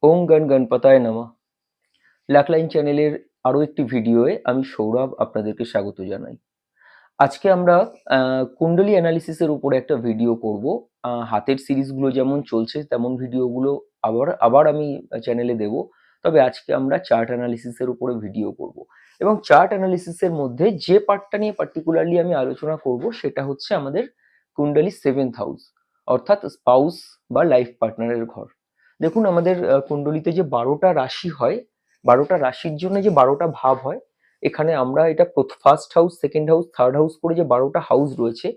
ওম গণপতায় নমঃ। লাকলাইন চ্যানেলের আরো একটি ভিডিওয়ে আমি সৌরভ আপনাদেরকে স্বাগত জানাই। আজকে আমরা কুণ্ডলী অ্যানালিসিসের উপরে একটা ভিডিও করব। হাতের সিরিজগুলো যেমন চলছে তেমন ভিডিওগুলো আবার আবার আমি চ্যানেলে দেব। তবে আজকে আমরা চার্ট অ্যানালিসিসের উপরে ভিডিও করব। এবং চার্ট অ্যানালিসিসের মধ্যে যে পার্টটা নিয়ে পার্টিকুলারলি আমি আলোচনা করব সেটা হচ্ছে আমাদের কুণ্ডলী সেভেন্থ হাউস, অর্থাৎ স্পাউস বা লাইফ পার্টনারের ঘর। দেখুন আমাদের কুণ্ডলীতে যে 12টা রাশি হয়, 12টা রাশির জন্য যে 12টা ভাব হয়, এখানে আমরা এটা first house, second house, third house করে যে 12টা হাউস রয়েছে,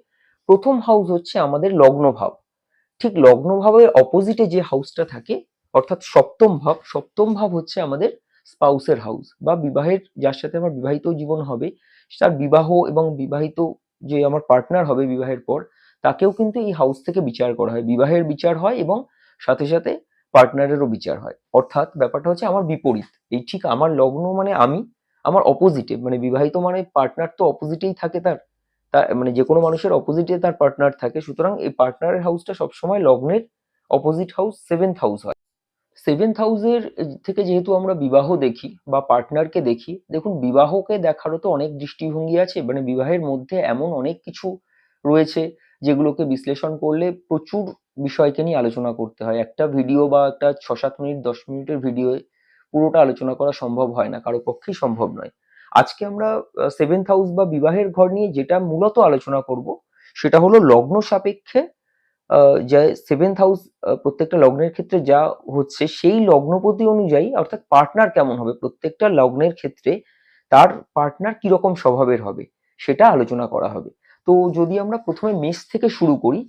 প্রথম হাউস হচ্ছে আমাদের লগ্ন ভাব। ঠিক লগ্ন ভাবের অপোজিটে যে হাউসটা থাকে, অর্থাৎ সপ্তম ভাব, সপ্তম ভাব হচ্ছে আমাদের স্পাউসের হাউস বা বিবাহের, যার সাথে আমার বিবাহিত জীবন হবে, তার বিবাহ এবং বিবাহিত যে আমার পার্টনার হবে বিবাহের পর, তাকেও কিন্তু এই হাউস থেকে বিচার করা হয়। বিবাহের বিচার হয় এবং সাথে সাথে পার্টনারেরও বিচার হয়। অর্থাৎ ব্যাপারটা হচ্ছে আমার বিপরীত। এই ঠিক আমার লগ্ন মানে আমি, আমার অপোজিটে মানে বিবাহিত মানে পার্টনার তো অপোজিটেই থাকে তার, মানে যেকোনো মানুষের অপোজিটে তার পার্টনার থাকে। সুতরাং এই পার্টনারের হাউসটা সবসময় লগ্নের অপোজিট হাউস সেভেন্থ হাউস হয়। সেভেন্থ হাউসের থেকে যেহেতু আমরা বিবাহ দেখি বা পার্টনারকে দেখি, দেখুন বিবাহকে দেখারও তো অনেক দৃষ্টিভঙ্গি আছে, মানে বিবাহের মধ্যে এমন অনেক কিছু রয়েছে যেগুলোকে বিশ্লেষণ করলে প্রচুর বিষয়কে নিয়ে আলোচনা করতে হয়। একটা ভিডিও বা একটা 6-7 মিনিট 10 মিনিটের ভিডিওয়ে পুরোটা আলোচনা করা সম্ভব হয় না, কারো পক্ষেই সম্ভব নয়। আজকে আমরা সেভেন্থ হাউস বা বিবাহের ঘর নিয়ে যেটা মূলত আলোচনা করব সেটা হলো লগ্ন সাপেক্ষে যা সেভেন্থ হাউস প্রত্যেকটা লগ্নের ক্ষেত্রে যা হচ্ছে সেই লগ্নপতি অনুযায়ী, অর্থাৎ পার্টনার কেমন হবে প্রত্যেকটা লগ্নের ক্ষেত্রে, তার পার্টনার কিরকম স্বভাবের হবে সেটা আলোচনা করা হবে। তো যদি আমরা প্রথমে মেষ থেকে শুরু করি,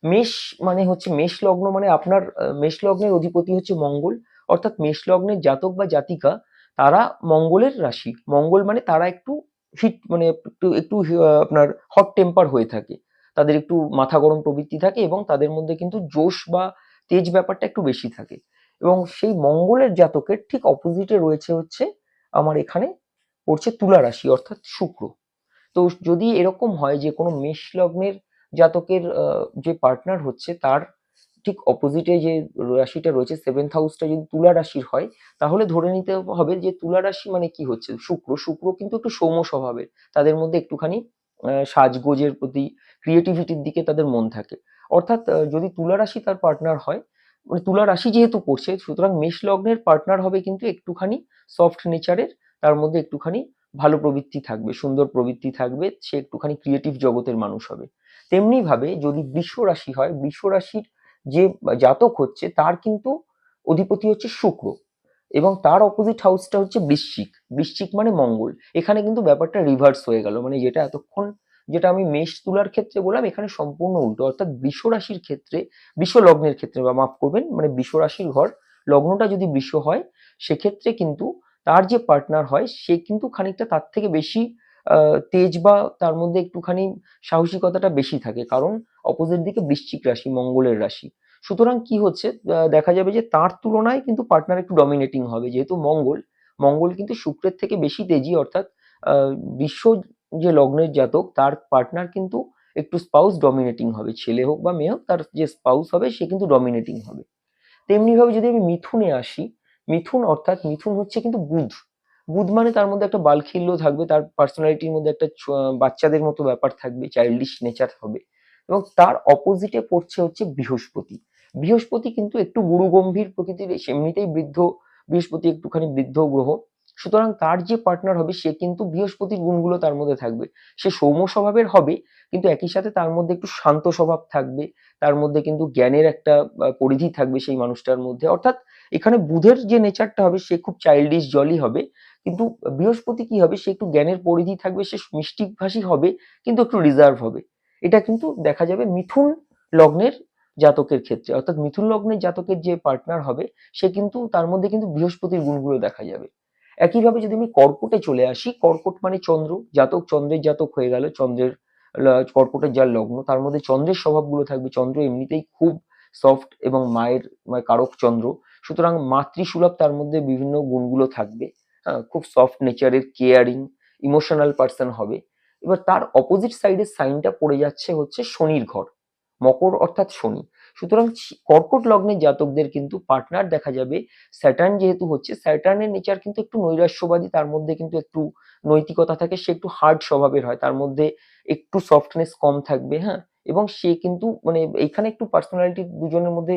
মেষ মানে হচ্ছে মেষ লগ্ন মানে আপনার মেষ লগ্নের অধিপতি হচ্ছে মঙ্গল। অর্থাৎ মেষ লগ্নের জাতক বা জাতিকা তারা মঙ্গলের রাশি। মঙ্গল মানে তারা একটু হিট মানে একটু একটু আপনার হট টেম্পার হয়ে থাকে, তাদের একটু মাথা গরম প্রবৃত্তি থাকে এবং তাদের মধ্যে কিন্তু জোশ বা তেজ ব্যাপারটা একটু বেশি থাকে। এবং সেই মঙ্গলের জাতকের ঠিক অপোজিটে রয়েছে হচ্ছে আমার এখানে পড়ছে তুলা রাশি, অর্থাৎ শুক্র। তো যদি এরকম হয় যে কোনো মেষ লগ্নের জাতকের যে পার্টনার হচ্ছে তার ঠিক অপোজিটে যে রাশিটা রয়েছে সেভেন্থ হাউসটা যদি তুলা রাশির হয়, তাহলে ধরে নিতে হবে যে তুলা রাশি মানে কি হচ্ছে শুক্র। শুক্র কিন্তু একটু সৌম্য স্বভাবের, তাদের মধ্যে একটুখানি সাজগোজের প্রতি, ক্রিয়েটিভিটির দিকে তাদের মন থাকে। অর্থাৎ যদি তুলা রাশি তার পার্টনার হয়, মানে তুলা রাশি যেহেতু পড়ছে, সুতরাং মেষ লগ্নের পার্টনার হবে কিন্তু একটুখানি সফট নেচারের, তার মধ্যে একটুখানি ভালো প্রবৃত্তি থাকবে, সুন্দর প্রবৃত্তি থাকবে, সে একটুখানি ক্রিয়েটিভ জগতের মানুষ হবে। তেমনি ভাবে যদি বৃষ রাশি হয়, বৃষ রাশির যে জাতক হচ্ছে তার কিন্তু অধিপতি হচ্ছে শুক্র এবং তার অপোজিট হাউসটা হচ্ছে বৃশ্চিক। বৃশ্চিক মানে মঙ্গল। এখানে কিন্তু ব্যাপারটা রিভার্স হয়ে গেল, মানে যেটা এতক্ষণ যেটা আমি মেষ তুলার ক্ষেত্রে বললাম, এখানে সম্পূর্ণ উল্টো। অর্থাৎ বৃষ রাশির ক্ষেত্রে, বৃষ লগ্নের ক্ষেত্রে, বা মাফ করবেন, মানে বৃষ রাশির ঘর লগ্নটা যদি বৃষ হয়, সেক্ষেত্রে কিন্তু তার যে পার্টনার হয় সে কিন্তু খানিকটা তার থেকে বেশি তেজ বা তার মধ্যে একটুখানি সাহসিকতাটা বেশি থাকে, কারণ অপোজিট দিকে বৃশ্চিক রাশি, মঙ্গলের রাশি। সুতরাং কি হচ্ছে, দেখা যাবে যে তার তুলনায় কিন্তু পার্টনার একটু ডমিনেটিং হবে, যেহেতু মঙ্গল, মঙ্গল কিন্তু শুক্রের থেকে বেশি তেজি। অর্থাৎ বিশ্ব যে লগ্নের জাতক তার পার্টনার কিন্তু একটু স্পাউস ডমিনেটিং হবে, ছেলে হোক বা মেয়ে হোক, তার যে স্পাউস হবে সে কিন্তু ডমিনেটিং হবে। তেমনি ভাবে যদি আমি মিথুনে আসি, মিথুন অর্থাৎ মিথুন হচ্ছে কিন্তু বুধ। বুধ মানে তার মধ্যে একটা বালখিল্য থাকবে, তার পার্সোনালিটির মধ্যে একটা বাচ্চাদের মতো ব্যাপার থাকবে, চাইল্ডিশ নেচার হবে। এবং তার অপোজিটে পড়ছে হচ্ছে বৃহস্পতি। বৃহস্পতি কিন্তু একটু গুরু গম্ভীর প্রকৃতির, এমনিতেই বৃদ্ধ, বৃহস্পতি একটুখানি বৃদ্ধ গ্রহ। সুতরাং তার যে পার্টনার হবে সে কিন্তু বৃহস্পতির গুণগুলো তার মধ্যে থাকবে। সে সৌম্য স্বভাবের হবে, কিন্তু একই সাথে তার মধ্যে একটু শান্ত স্বভাব থাকবে, তার মধ্যে কিন্তু জ্ঞানের একটা পরিধি থাকবে সেই মানুষটার মধ্যে। অর্থাৎ এখানে বুধের যে নেচারটা হবে সে খুব চাইল্ডিশ জলি হবে, কিন্তু বৃহস্পতি কি হবে, সে একটু জ্ঞানের পরিধি থাকবে, সে মিষ্টিভাষী হবে, কিন্তু একটু রিজার্ভ হবে। এটা কিন্তু দেখা যাবে মিথুন লগ্নের জাতকের ক্ষেত্রে। অর্থাৎ মিথুন লগ্নের জাতকের যে পার্টনার হবে সে কিন্তু তার মধ্যে কিন্তু বৃহস্পতির গুণগুলো দেখা যাবে। একইভাবে যদি আমি কর্কটে চলে আসি, কর্কট মানে চন্দ্র, জাতক চন্দ্রের জাতক হয়ে গেল, চন্দ্রের কর্কটের যার লগ্ন তার মধ্যে চন্দ্রের স্বভাবগুলো থাকবে। চন্দ্র এমনিতেই খুব সফট এবং মায়ের কারক চন্দ্র, সুতরাং মাতৃসুলভ তার মধ্যে বিভিন্ন গুণগুলো থাকবে। খুব সফট নেচারের, কেয়ারিং, ইমোশনাল পার্সন হবে। এবার তার অপোজিট সাইডের সাইনটা পড়ে যাচ্ছে হচ্ছে শনির ঘর, মকর অর্থাৎ শনি। সুতরাং কর্কট লগ্নের জাতকদের কিন্তু পার্টনার দেখা যাবে স্যাটার্ন যেহেতু হচ্ছে, স্যাটার্নের নেচার কিন্তু একটু নৈরাশ্যবাদী, তার মধ্যে কিন্তু একটু নৈতিকতা থাকে, সে একটু হার্ড স্বভাবের হয়, তার মধ্যে একটু সফটনেস কম থাকবে, হ্যাঁ। এবং সে কিন্তু মানে এইখানে একটু পার্সোনালিটি দুজনের মধ্যে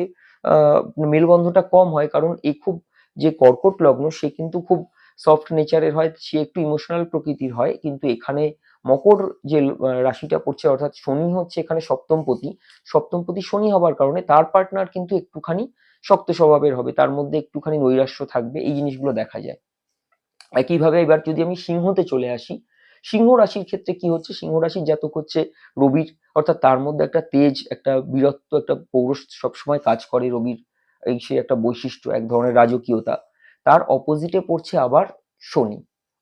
মেলবন্ধনটা কম হয়, কারণ এই খুব যে কর্কট লগ্ন সে কিন্তু খুব সফট নেচারের হয়, সে একটু ইমোশনাল প্রকৃতির হয়, কিন্তু এখানে মকর যে রাশিটা পড়ছে অর্থাৎ শনি হচ্ছে এখানে সপ্তমপতি, সপ্তমপতি শনি হবার কারণে তার পার্টনার কিন্তু একটুখানি শক্ত স্বভাবের হবে, তার মধ্যে একটুখানি নৈরাশ্য থাকবে, এই জিনিসগুলো দেখা যায়। একইভাবে এবার যদি আমি সিংহতে চলে আসি, সিংহ রাশির ক্ষেত্রে কি হচ্ছে, সিংহ রাশির জাতক হচ্ছে রবির, অর্থাৎ তার মধ্যে একটা তেজ, একটা বীরত্ব, একটা পৌরুষ সবসময় কাজ করে রবির, এই সে একটা বৈশিষ্ট্য, এক ধরনের রাজকীয়তা। তার অপোজিটে পড়ছে আবার শনি,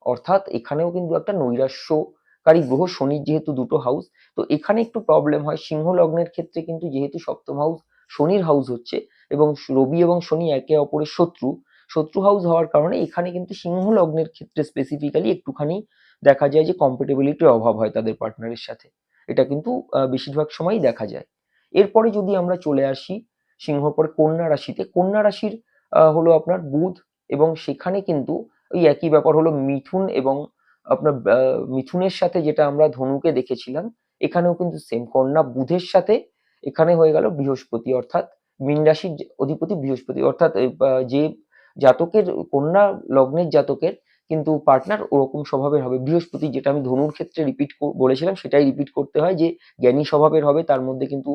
অর্থাৎ এখানেও কিন্তু একটা নৈরাশ্যকারী গ্রহ, শনির যেহেতু দুটো হাউস, তো এখানে একটু প্রবলেম হয় সিংহ লগ্নের ক্ষেত্রে, কিন্তু যেহেতু সপ্তম হাউস শনির হাউস হচ্ছে এবং রবি এবং শনি একে অপরের শত্রু, শত্রু হাউস হওয়ার কারণে এখানে কিন্তু সিংহ লগ্নের ক্ষেত্রে স্পেসিফিক্যালি একটুখানি দেখা যায় যে কম্প্যাটিবিলিটির অভাব হয় তাদের পার্টনারের সাথে। এটা কিন্তু বেশিরভাগ সময়ই দেখা যায়। এরপরে যদি আমরা চলে আসি সিংহর পরে কন্যা রাশিতে, কন্যা রাশির হলো আপনার বুধ, এবং সেখানে কিন্তু ওই একই ব্যাপার হলো মিথুন এবং আপনার মিথুনের সাথে যেটা আমরা ধনুকে দেখেছিলাম, এখানেও কিন্তু সেম কন্যা বুধের সাথে এখানে হয়ে গেল বৃহস্পতি, অর্থাৎ মীন রাশির অধিপতি বৃহস্পতি, অর্থাৎ যে জাতকের কন্যা লগ্নের জাতকের কিন্তু পার্টনার ওরকম স্বভাবের হবে। বৃহস্পতি, যেটা আমি ধনুর ক্ষেত্রে বলেছিলাম সেটাই রিপিট করতে হয়, যে জ্ঞানী স্বভাবের হবে, তার মধ্যে কিন্তু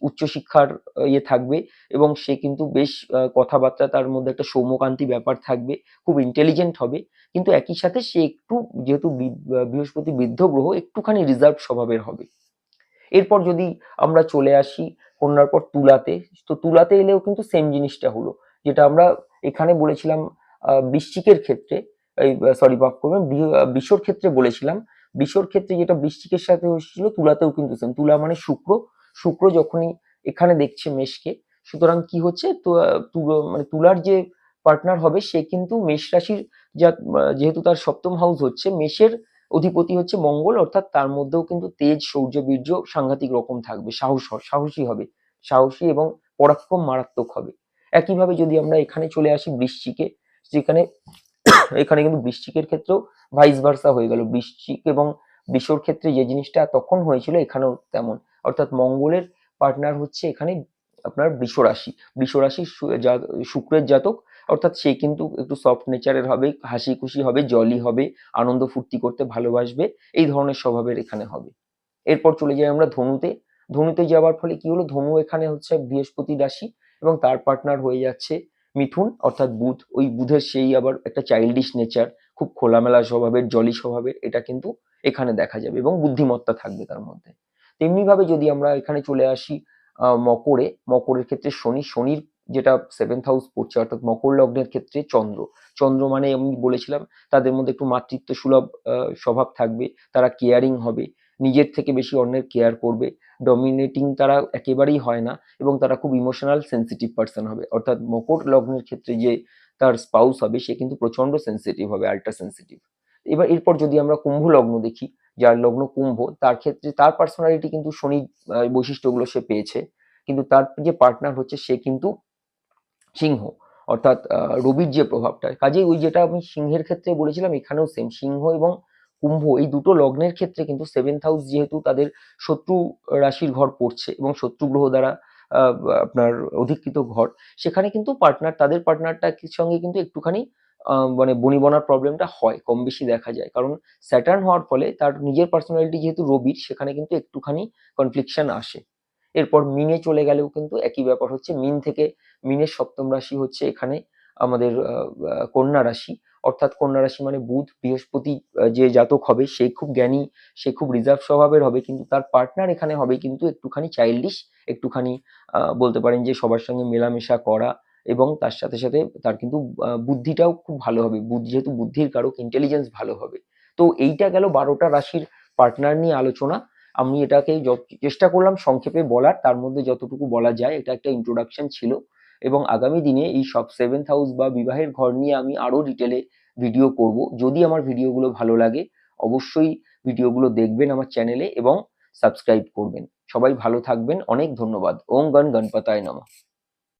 উচ্চশিক্ষার ইয়ে থাকবে এবং সে কিন্তু বেশ কথাবার্তা, তার মধ্যে একটা সৌম্যকান্তি ব্যাপার থাকবে, খুব ইন্টেলিজেন্ট হবে। কিন্তু একই সাথে সে একটু, যেহেতু বৃহস্পতি বৃদ্ধ গ্রহ, একটুখানি রিজার্ভ স্বভাবের হবে। এরপর যদি আমরা চলে আসি কন্যার পর তুলাতে, তো তুলাতে এলেও কিন্তু সেম জিনিসটা হলো, যেটা আমরা এখানে বলেছিলাম বৃশ্চিকের ক্ষেত্রে, এই সরি মাফ করবেন, বিষর ক্ষেত্রে বলেছিলাম, বিষর ক্ষেত্রে যেটা বৃশ্চিকের সাথে হচ্ছিল তুলাতেও কিন্তু সেম। তুলা মানে শুক্র, শুক্র যখনই এখানে দেখছে মেষকে, সুতরাং কি হচ্ছে, তো মানে তুলার যে পার্টনার হবে সে কিন্তু মেষ রাশির, যেহেতু তার সপ্তম হাউস হচ্ছে মেষের অধিপতি হচ্ছে মঙ্গল, অর্থাৎ তার মধ্যেও কিন্তু তেজ, শৌর্য, বীর্য সাংঘাতিক রকম থাকবে, সাহসী হবে, সাহসী এবং পরাক্রম মারাত্মক হবে। একইভাবে যদি আমরা এখানে চলে আসি বৃশ্চিকে, যেখানে এখানে কিন্তু বৃশ্চিকের ক্ষেত্রেও ভাইস ভার্সা হয়ে গেল, বৃশ্চিক এবং বিষর ক্ষেত্রে যে জিনিসটা তখন হয়েছিল এখানেও তেমন, অর্থাৎ মঙ্গলের পার্টনার হচ্ছে এখানে আপনার বৃষ রাশি, বৃষ রাশি শুক্রের জাতক, অর্থাৎ সে কিন্তু একটু সফট নেচারের হবে, হাসি খুশি হবে, জলি হবে, আনন্দ ফুর্তি করতে ভালোবাসবে, এই ধরনের স্বভাবের এখানে হবে। এরপর চলে যাই আমরা ধনুতে, ধনুতে যাওয়ার ফলে কি হলো, ধনু এখানে হচ্ছে বৃহস্পতি রাশি এবং তার পার্টনার হয়ে যাচ্ছে মিথুন, অর্থাৎ বুধ, ওই বুধের সেই আবার একটা চাইল্ডিশ নেচার, খুব খোলামেলা স্বভাবের, জলি স্বভাবের, এটা কিন্তু এখানে দেখা যাবে এবং বুদ্ধিমত্তা থাকবে তার মধ্যে। তেমনি ভাবে যদি আমরা এখানে চলে আসি মকরে, মকরের ক্ষেত্রে শনি, শনির যেটা সেভেন্থ হাউস পড়ছে, অর্থাৎ মকর লগ্নের ক্ষেত্রে চন্দ্র, চন্দ্র মানে আমি বলেছিলাম তাদের মধ্যে একটু মাতৃত্ব সুলভ স্বভাব থাকবে, তারা কেয়ারিং হবে, নিজের থেকে বেশি অন্যের কেয়ার করবে, ডমিনেটিং তারা একেবারেই হয় না এবং তারা খুব ইমোশনাল সেন্সিটিভ পার্সন হবে, অর্থাৎ মকর লগ্নের ক্ষেত্রে যে তার স্পাউস হবে সে কিন্তু প্রচন্ড সেন্সিটিভ হবে, আল্ট্রা সেন্সিটিভ। এবার এরপর যদি আমরা কুম্ভ লগ্ন দেখি, যার লগ্ন কুম্ভ, তার ক্ষেত্রে তার পার্সোনালিটি কিন্তু শনি বৈশিষ্ট্যগুলো সে পেয়েছে, কিন্তু তার যে পার্টনার হচ্ছে সে কিন্তু সিংহ, অর্থাৎ রবির যে প্রভাবটা, কাজেই ওই যেটা আমি সিংহের ক্ষেত্রে বলেছিলাম এখানেও সেম, সিংহ এবং কুম্ভ এই দুটো লগ্নের ক্ষেত্রে কিন্তু সেভেন্থ হাউস যেহেতু তাদের শত্রু রাশির ঘর পড়ছে এবং শত্রু গ্রহ দ্বারা আহ, আপনার অধিকৃত ঘর, সেখানে কিন্তু পার্টনার, তাদের পার্টনারটার সঙ্গে কিন্তু একটুখানি মানে বনিবনার প্রবলেমটা হয়, কম বেশি দেখা যায়, কারণ স্যাটার্ন হওয়ার ফলে তার নিজের পার্সোনালিটি যেহেতু রবির, সেখানে কিন্তু একটুখানি কনফ্লিকশন আসে। এরপর মিনে চলে গেলেও কিন্তু একই ব্যাপার হচ্ছে, মিন থেকে, মিনের সপ্তম রাশি হচ্ছে এখানে আমাদের কন্যা রাশি, অর্থাৎ কন্যা রাশি মানে বুধ, বৃহস্পতি যে জাতক হবে সে খুব জ্ঞানী, সে খুব রিজার্ভ স্বভাবের হবে, কিন্তু তার পার্টনার এখানে হবে কিন্তু একটুখানি চাইল্ডিশ, একটুখানি বলতে পারেন যে সবার সঙ্গে মেলামেশা করা, এবং তার সাথে সাথে তার কিন্তু বুদ্ধিটাও খুব ভালো হবে, যেহেতু বুদ্ধির কারক, ইন্টেলিজেন্স ভালো হবে। তো এইটা গেল 12টা রাশির পার্টনার নিয়ে আলোচনা। আমি এটাকে চেষ্টা করলাম সংক্ষেপে বলার, তার মধ্যে যতটুকু বলা যায়, এটা একটা ইন্ট্রোডাকশন ছিল, এবং আগামী দিনে এই সব সেভেন্থ হাউস বা বিবাহের ঘর নিয়ে আমি আরো ডিটেলে ভিডিও করব। যদি আমার ভিডিওগুলো ভালো লাগে অবশ্যই ভিডিওগুলো দেখবেন আমার চ্যানেলে এবং সাবস্ক্রাইব করবেন। সবাই ভালো থাকবেন। অনেক ধন্যবাদ। ওম গণ গণপতায় নমঃ।